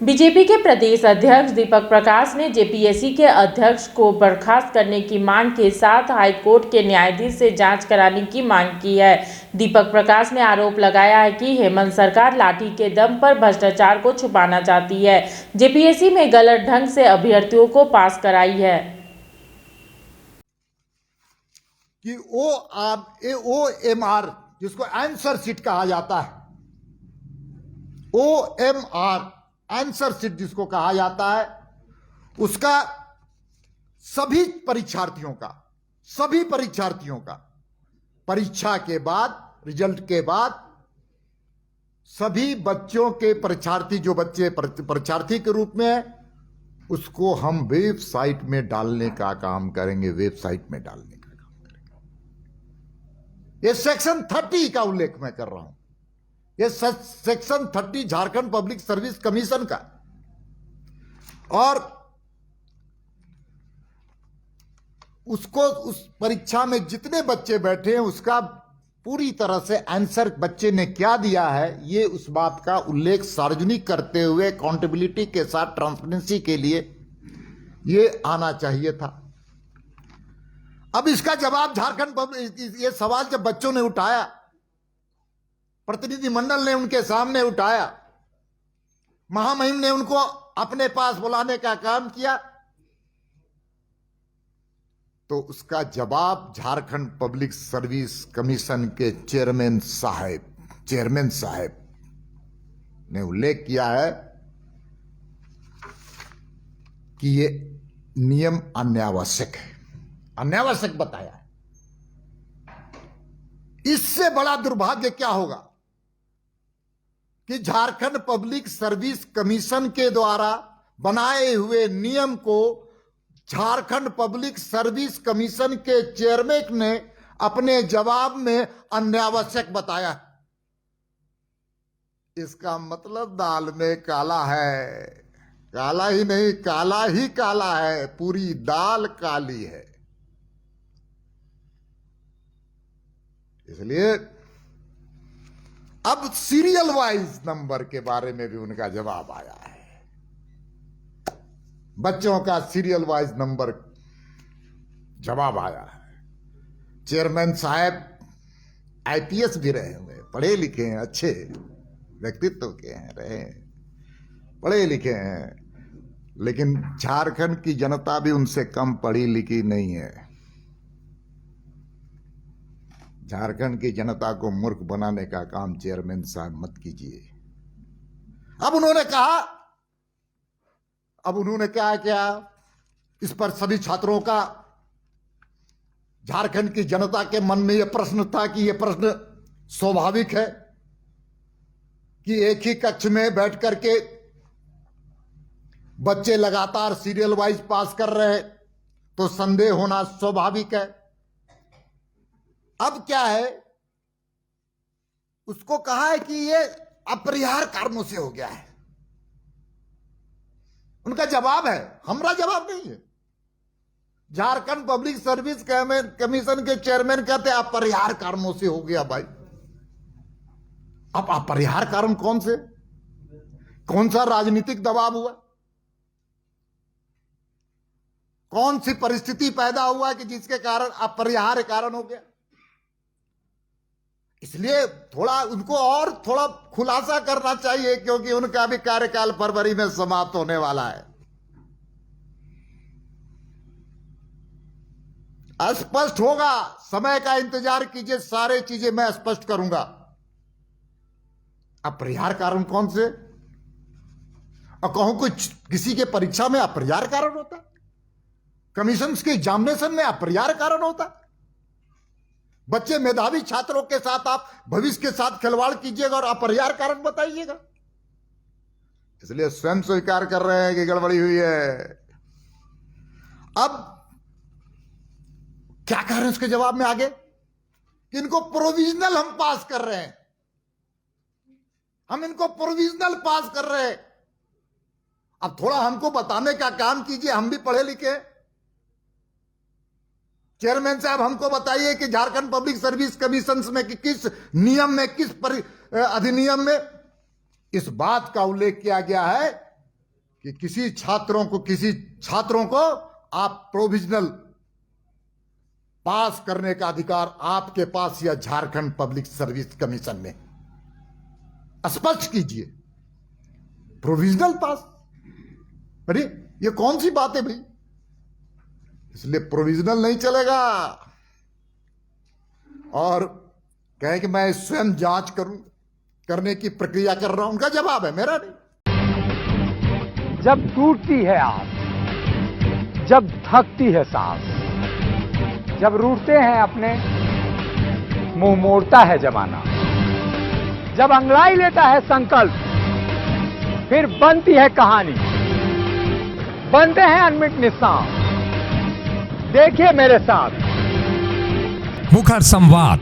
BJP के प्रदेश अध्यक्ष दीपक प्रकाश ने जेपीएससी के अध्यक्ष को बर्खास्त करने की मांग के साथ हाईकोर्ट के न्यायाधीश से जांच कराने की मांग की है। दीपक प्रकाश ने आरोप लगाया है कि हेमंत सरकार लाठी के दम पर भ्रष्टाचार को छुपाना चाहती है। जेपीएससी में गलत ढंग से अभ्यर्थियों को पास कराई है कि OMR जिसको आंसर शीट कहा जाता है, OMR आंसर शीट जिसको कहा जाता है, उसका सभी परीक्षार्थियों का परीक्षा के बाद, रिजल्ट के बाद सभी बच्चों के परीक्षार्थी, जो बच्चे परीक्षार्थी के रूप में है, उसको हम वेबसाइट में डालने का काम करेंगे। ये सेक्शन 30 का उल्लेख मैं कर रहा हूं। ये section 30 Jharkhand public service commission का, और उसको उस परीक्षा में जितने बच्चे बैठे हैं उसका पूरी तरह से आंसर बच्चे ने क्या दिया है, ये उस बात का उल्लेख सार्वजनिक करते हुए अकाउंटेबिलिटी के साथ ट्रांसपेरेंसी के लिए ये आना चाहिए था। अब इसका जवाब झारखंड पब्लिक, ये सवाल जब बच्चों ने उठाया, प्रतिनिधिमंडल ने उनके सामने उठाया, महामहिम ने उनको अपने पास बुलाने का काम किया, तो उसका जवाब झारखंड पब्लिक सर्विस कमीशन के चेयरमैन साहब ने उल्लेख किया है कि ये नियम अनावश्यक बताया है। इससे बड़ा दुर्भाग्य क्या होगा कि झारखंड पब्लिक सर्विस कमीशन के द्वारा बनाए हुए नियम को झारखंड पब्लिक सर्विस कमीशन के चेयरमैन ने अपने जवाब में अनावश्यक बताया। इसका मतलब दाल में काला है, काला ही नहीं, काला ही काला है, पूरी दाल काली है। इसलिए अब सीरियल वाइज नंबर के बारे में भी उनका जवाब आया है। बच्चों का सीरियल वाइज नंबर जवाब आया है। चेयरमैन साहब आईपीएस भी रहे हुए, पढ़े लिखे हैं, अच्छे व्यक्तित्व के हैं, रहे पढ़े लिखे हैं, लेकिन झारखंड की जनता भी उनसे कम पढ़ी लिखी नहीं है। झारखंड की जनता को मूर्ख बनाने का काम चेयरमैन साहब मत कीजिए। अब उन्होंने क्या इस पर सभी छात्रों का, झारखंड की जनता के मन में यह प्रश्न था कि यह प्रश्न स्वाभाविक है कि एक ही कक्ष में बैठ करके बच्चे लगातार सीरियल वाइज पास कर रहे हैं, तो संदेह होना स्वाभाविक है। अब क्या है, उसको कहा है कि ये अपरिहार्य कारणों से हो गया है। उनका जवाब है, हमारा जवाब नहीं है। झारखंड पब्लिक सर्विस कमीशन के चेयरमैन कहते हैं अपरिहार्य कारणों से हो गया। भाई, अब अपरिहार्य कारण कौन से, कौन सा राजनीतिक दबाव हुआ, कौन सी परिस्थिति पैदा हुआ कि जिसके कारण अपरिहार्य कारण हो गया। इसलिए उनको और थोड़ा खुलासा करना चाहिए, क्योंकि उनका भी कार्यकाल फरवरी में समाप्त होने वाला है। स्पष्ट होगा, समय का इंतजार कीजिए, सारे चीजें मैं स्पष्ट करूंगा। अपरिहार्य कारण कौन से, और कहूं कुछ किसी के परीक्षा में अपरिहार्य कारण होता है, कमीशन के एग्जामिनेशन में अपरिहार्य कारण होता है। बच्चे मेधावी छात्रों के साथ आप भविष्य के साथ खिलवाड़ कीजिएगा और अपरिहार्य कारण बताइएगा। इसलिए स्वयं स्वीकार कर रहे हैं कि गड़बड़ी हुई है। अब क्या कह रहे हैं उसके जवाब में आगे, कि इनको प्रोविजनल हम पास कर रहे हैं, हम इनको प्रोविजनल पास कर रहे हैं। अब थोड़ा हमको बताने का काम कीजिए, हम भी पढ़े लिखे। चेयरमैन साहब हमको बताइए कि झारखंड पब्लिक सर्विस कमीशन में कि किस नियम में, किस अधिनियम में इस बात का उल्लेख किया गया है कि किसी छात्रों को आप प्रोविजनल पास करने का अधिकार आपके पास या झारखंड पब्लिक सर्विस कमीशन में स्पष्ट कीजिए। प्रोविजनल पास, अरे ये कौन सी बात है भाई? इसलिए प्रोविजनल नहीं चलेगा। और कहे कि मैं स्वयं जांच करने की प्रक्रिया कर रहा हूं, उनका जवाब है, मेरा नहीं। जब टूटती है आस, जब थकती है सांस, जब रूठते हैं अपने, मुंह मोड़ता है जमाना, जब अंगड़ाई लेता है संकल्प, फिर बनती है कहानी, बनते हैं अनमिट निशान। देखिए मेरे साथ मुखर संवाद